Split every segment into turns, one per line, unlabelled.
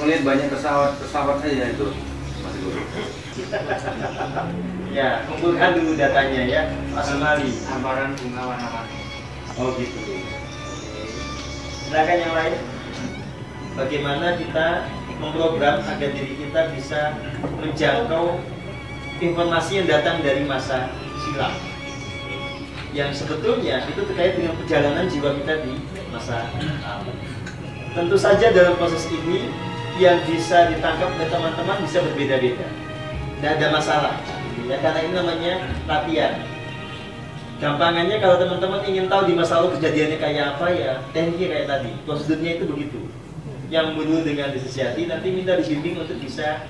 melihat banyak pesawat saja itu, Mas Guru.
Ya, kumpulkan dulu datanya ya, Mas Mali.
Hamparan bunga warna-warni.
Oh gitu. Silakan yang lain. Bagaimana kita memprogram agar diri kita bisa menjangkau informasi yang datang dari masa silam, yang sebetulnya itu terkait dengan perjalanan jiwa kita di masa lalu. Tentu saja dalam proses ini yang bisa ditangkap oleh teman-teman bisa berbeda-beda. Tidak ada masalah, ya, karena ini namanya latihan. Gampangannya kalau teman-teman ingin tahu di masa lalu kejadiannya kayak apa ya, tekniknya kayak tadi, prosedurnya itu begitu. Yang bunuh dengan disesiati nanti minta dibimbing untuk bisa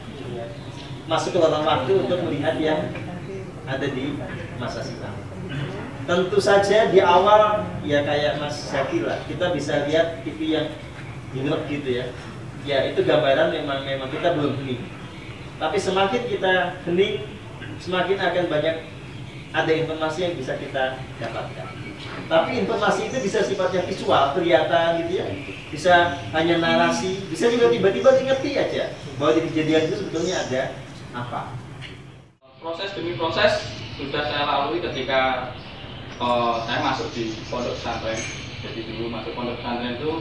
masuk ke lorong waktu untuk melihat yang ada di masa silam. Tentu saja di awal ya kayak Mas Zaki lah, kita bisa lihat TV yang gelap gitu ya. Ya itu gambaran memang kita belum hening. Tapi semakin kita hening, semakin akan banyak ada informasi yang bisa kita dapatkan. Tapi informasi itu bisa sifatnya visual, kelihatan gitu ya. Bisa hanya narasi, bisa juga tiba-tiba ngerti aja bahwa di kejadian itu sebetulnya ada apa.
Proses demi proses sudah saya lalui ketika saya masuk di pondok pesantren. Jadi dulu masuk pondok pesantren itu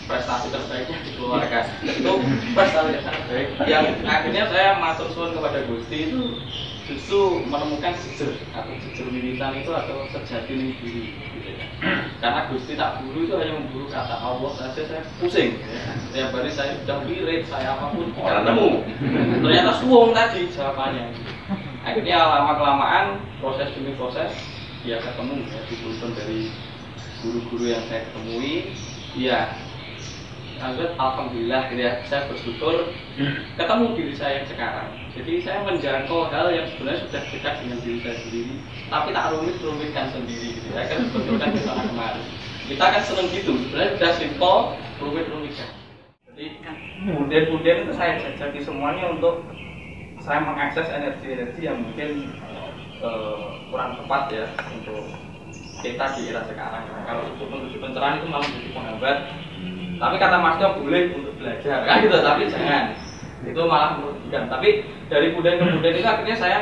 prestasi terbaiknya di keluarga. Itu prestasi terbaik. Yang akhirnya saya masuk suun kepada Gusti itu justru menemukan jujur atau jujur militan itu atau sejati diri. Karena Gusti tak buru itu hanya memburu kata Allah saja, saya pusing. Setiap hari saya sudah wirid, saya apapun tidak nemu. Ternyata suwung tadi jawabannya. Akhirnya lama kelamaan proses demi proses ya ketemu ya dituntun dari guru-guru yang saya temui. Ya, alhamdulillah ya, saya bersyukur ketemu diri saya yang sekarang. Jadi saya menjangkau hal yang sebenarnya sudah dekat dengan diri saya sendiri, tapi tak rumit-rumitkan sendiri gitu. Saya kan sebetulnya di sana kemarin. Kita kan seneng gitu, sebenarnya sudah simpel, rumit-rumitkan. Jadi punden-punden itu saya jajaki semuanya untuk saya mengakses energi-energi yang mungkin kurang tepat ya untuk kita di era sekarang. Kalau untuk menuju pencerahan itu malah menjadi penghambat. Tapi kata Mas Dok boleh untuk belajar, kan gitu, tapi jangan. Itu malah merugikan. Tapi dari punden ke punden itu akhirnya saya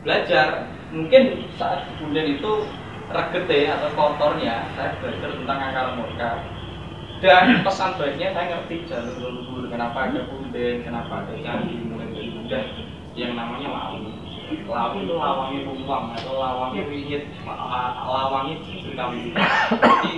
belajar. Mungkin saat punden itu regete atau kotornya, saya belajar tentang akar murka. Dan pesan baiknya saya ngerti jalur leluhur, kenapa ada punden, kenapa ada candi, mulai dari Buddha yang namanya lawu. Lawu itu lawangi rumpang atau lawangi wingit, lawangi cerita wingit. Jadi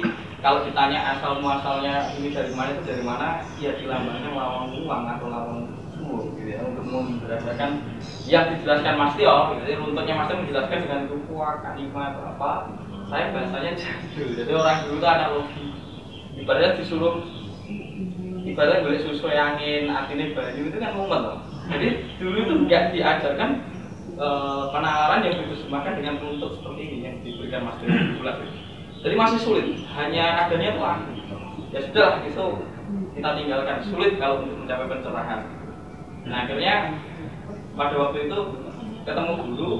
kalau ditanya asal muasalnya ini dari mana itu dari mana, ya di lambangnya lawang uang atau lawang suwo gitu ya, untuk memberadakan yang dijelaskan Mas Tio. Jadi runtutnya Mas Tio menjelaskan dengan rupa, kalimat atau apa. Saya bahasanya jadul. Jadi orang dulu itu analogi. Ibaratnya disuruh ibaratnya boleh susu angin, artinya bayu itu kan mumet loh. Jadi dulu itu nggak diajarkan penalaran yang diterjemahkan dengan runtut seperti ini yang diberikan Mas Tio bulat. Jadi masih sulit, hanya adanya itu aku. Ya sudah, itu kita tinggalkan. Sulit kalau untuk mencapai pencerahan. Nah akhirnya pada waktu itu ketemu guru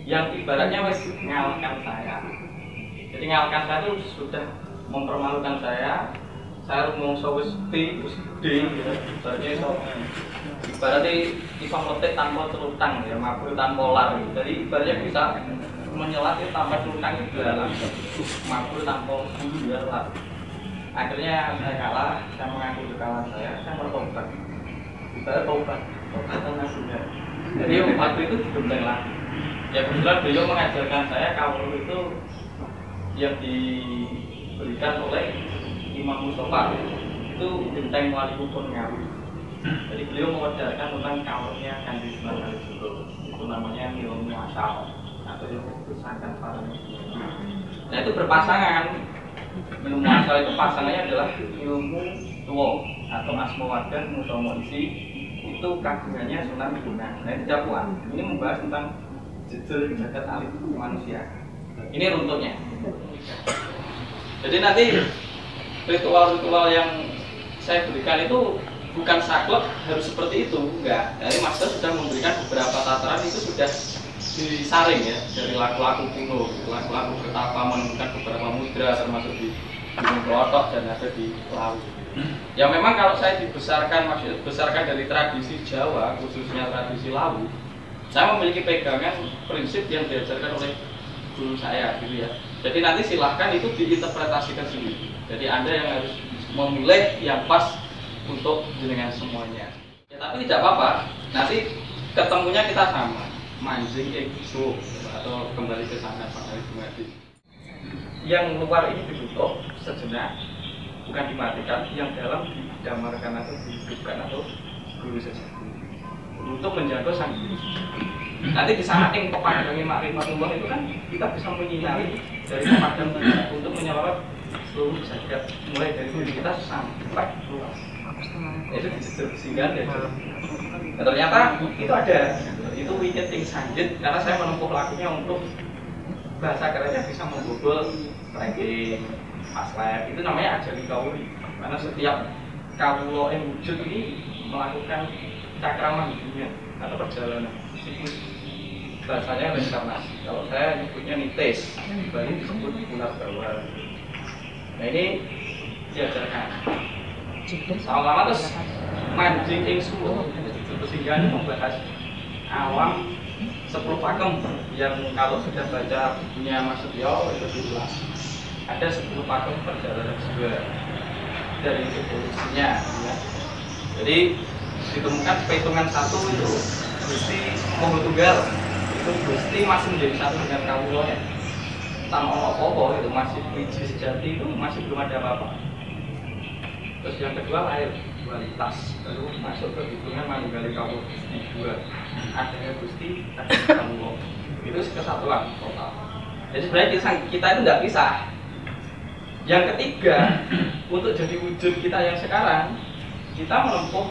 yang ibaratnya wes ngalahkan saya. Jadi ngalahkan saya itu sudah mempermalukan saya. Saya rumongso wis gede, gitu. Ibaratnya bisa meletik tanpa celutang, ya mabur tanpa lar. Jadi ibaratnya bisa menyelat itu tanpa celutang itu dalam mabur tanpa lar. Akhirnya saya kalah, saya mengaku kekalahan saya bertobat. Ibarat tobat karena sudah. Jadi waktu itu digembeng lagi. Ya kebetulan beliau mengajarkan saya kalau itu yang diberikan oleh Imam Mustafa itu genteng wali kupon ngawi. Jadi beliau mengajarkan tentang kaulnya Kanjeng Sunan Kalijogo. Itu namanya ilmu asal atau ilmu pusaka para. Nah itu berpasangan. Ilmu asal itu pasangannya adalah ilmu tua atau asmawadah musomo isi. Itu kagungannya Sunan Gunung. Nah itu dakwah. Ini membahas tentang jejel jagat alit manusia. Ini runtutnya. Jadi nanti ritual-ritual yang saya berikan itu bukan saklek harus seperti itu, enggak. Jadi Master sudah memberikan beberapa tataran itu sudah disaring ya dari laku-laku kuno, laku-laku pertapa menemukan beberapa mudra termasuk di Gunung Klotok dan ada di Lawu. Ya memang kalau saya dibesarkan dari tradisi Jawa, khususnya tradisi Lawu, saya memiliki pegangan prinsip yang diajarkan oleh guru saya gitu ya. Jadi nanti silahkan itu diinterpretasikan sendiri. Jadi Anda yang harus memilih yang pas untuk jenengan semuanya. Ya tapi tidak apa-apa, nanti ketemunya kita sama, mancing ego atau kembali ke sana Pak Ari Dumadi. Yang luar ini ditutup sejenak, bukan dimatikan, yang dalam didamarkan atau dihidupkan atau guru sejati untuk menjaga sang guru. Nanti di sana yang pepadangin makrimatullah itu kan kita bisa menyinari dari pepadang untuk menyorot seluruh zakat mulai dari diri kita sampai luas. Itu dijejel sehingga nah, ternyata itu ada, itu winyet yang sanjit karena saya menempuh lakunya untuk bahasa kerennya bisa membobol ranking maslek, itu namanya ajari kauli. Karena setiap kawula yang wujud ini melakukan cakraman dunia atau perjalanan siklus, bahasanya reinkarnasi. Kalau saya nyebutnya nites, di Bali disebut ular bawah. Nah ini diajarkan sama-sama terus mancing ing suwo, sehingga ini membahas alam 10 pakem yang kalau sudah baca bukunya Mas Setio itu diulas. Ada 10 pakem perjalanan jiwa dari evolusinya ya. Jadi ditemukan perhitungan satu itu Gusti Moho Tunggal, itu Gusti masih menjadi satu dengan kawula ya. Tanpa apa-apa itu masih biji sejati, itu masih belum ada apa-apa. Terus yang kedua lahir dualitas, lalu masuk ke hitungan manunggali kawula Gusti dua, adanya Gusti, adanya kawula, itu kesatuan total. Jadi sebenarnya kita itu tidak pisah. Yang ketiga, untuk jadi wujud kita yang sekarang, kita menempuh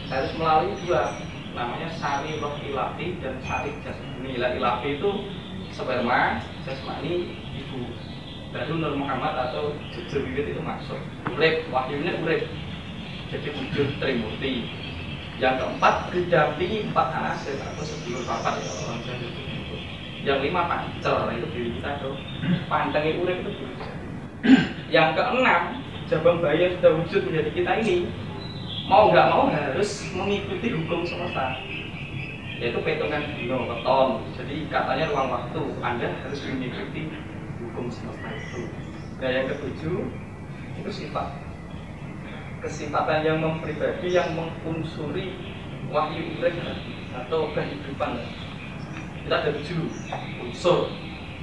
harus melalui dua, namanya sari roh ilahi dan sari jasmani. Ilahi itu sperma, jasmani ibu. Baru Nur Muhammad atau jejel wiwit itu masuk. Urip, wahyunya urip. Jadi wujud Trimurti. Yang keempat didampingi 4 asir atau sebelum papat ya orang Jawa itu. Yang 5 pancer, itu diri kita tuh. Pandangi urip itu diri kita. Yang keenam, Jabang Bayi yang sudah wujud menjadi kita ini, mau nggak mau harus mengikuti hukum semesta, yaitu petungan dino weton. Jadi katanya ruang waktu, Anda harus mengikuti hukum semesta itu. Nah yang ketujuh itu sifat, kesifatan yang mempribadi yang mengunsuri wahyu urip atau kehidupan. Kita ada 7 unsur.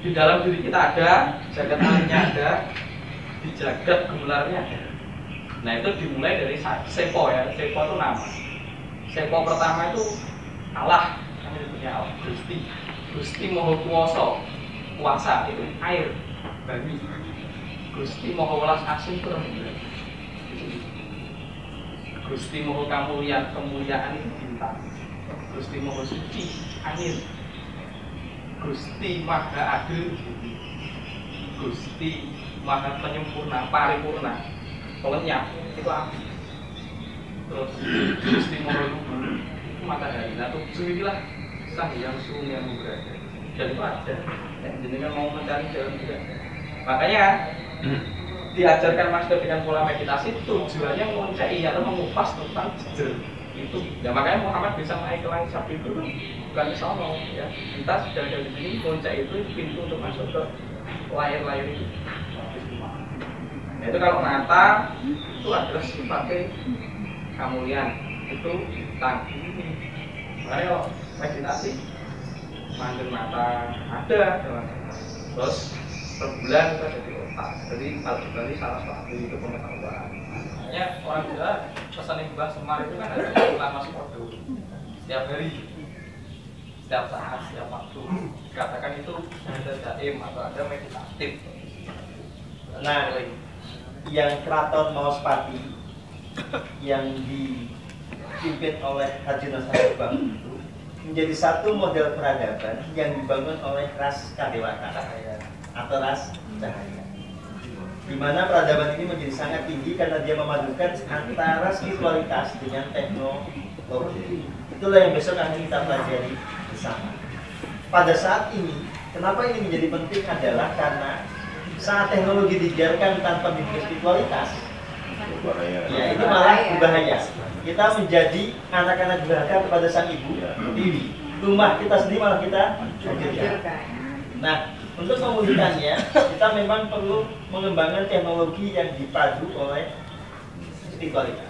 Di dalam diri kita ada, jagat alamnya ada, di jagat gemularnya ada. Nah itu dimulai dari sepo ya, sepo itu nama. Sepo pertama itu Allah, kami punya Allah, Gusti, Gusti Moho Kuwasa, kuasa itu air, bumi. Gusti Moho Welas Asih itu rembulan. Gusti Moho Kamuliaan, kemuliaan itu bintang. Gusti Moho Suci, angin. Gusti Maha Adil, Gusti Maha Penyempurna, Paripurna, pelenyap itu api. Terus Gusti Moho Luhur itu matahari. Nah tujuh inilah Sang Hyang Suung yang berada. Dan itu ada. Jenengan mau mencari jalan juga. Makanya diajarkan master dengan pola meditasi, tujuannya menguncai atau mengupas tentang jejel itu. Ya makanya Muhammad bisa naik ke langit sapi itu bukan ke sono ya. Kita sudah ada di sini, puncak itu pintu untuk masuk ke layar-layar itu. Nah, itu kalau mata itu adalah sifatnya kemuliaan, itu tangki. Makanya kalau meditasi mandul mata ada dalam. Terus per bulan kita jadi otak. Jadi kalau kembali salah satu itu pengetahuan. Makanya orang Jawa pesan Mbah Semar itu kan ada ulama sepodo setiap hari, setiap saat, setiap waktu. Dikatakan itu ada daim atau ada meditatif.
Nah, yang Keraton Maospati yang dipimpin oleh Haji Nasrul Bang itu menjadi satu model peradaban yang dibangun oleh ras Kadewata atau ras Cahaya, di mana peradaban ini menjadi sangat tinggi karena dia memadukan antara spiritualitas dengan teknologi. Itulah yang besok akan kita pelajari bersama. Pada saat ini, kenapa ini menjadi penting adalah karena saat teknologi dibiarkan tanpa bimbingan spiritualitas,
Bahaya.
ya itu malah berbahaya. Kita menjadi anak-anak durhaka kepada sang ibu tiri. Rumah kita sendiri malah kita hancurkan. Nah, untuk memulihkannya, kita memang perlu mengembangkan teknologi yang dipadu oleh spiritualitas.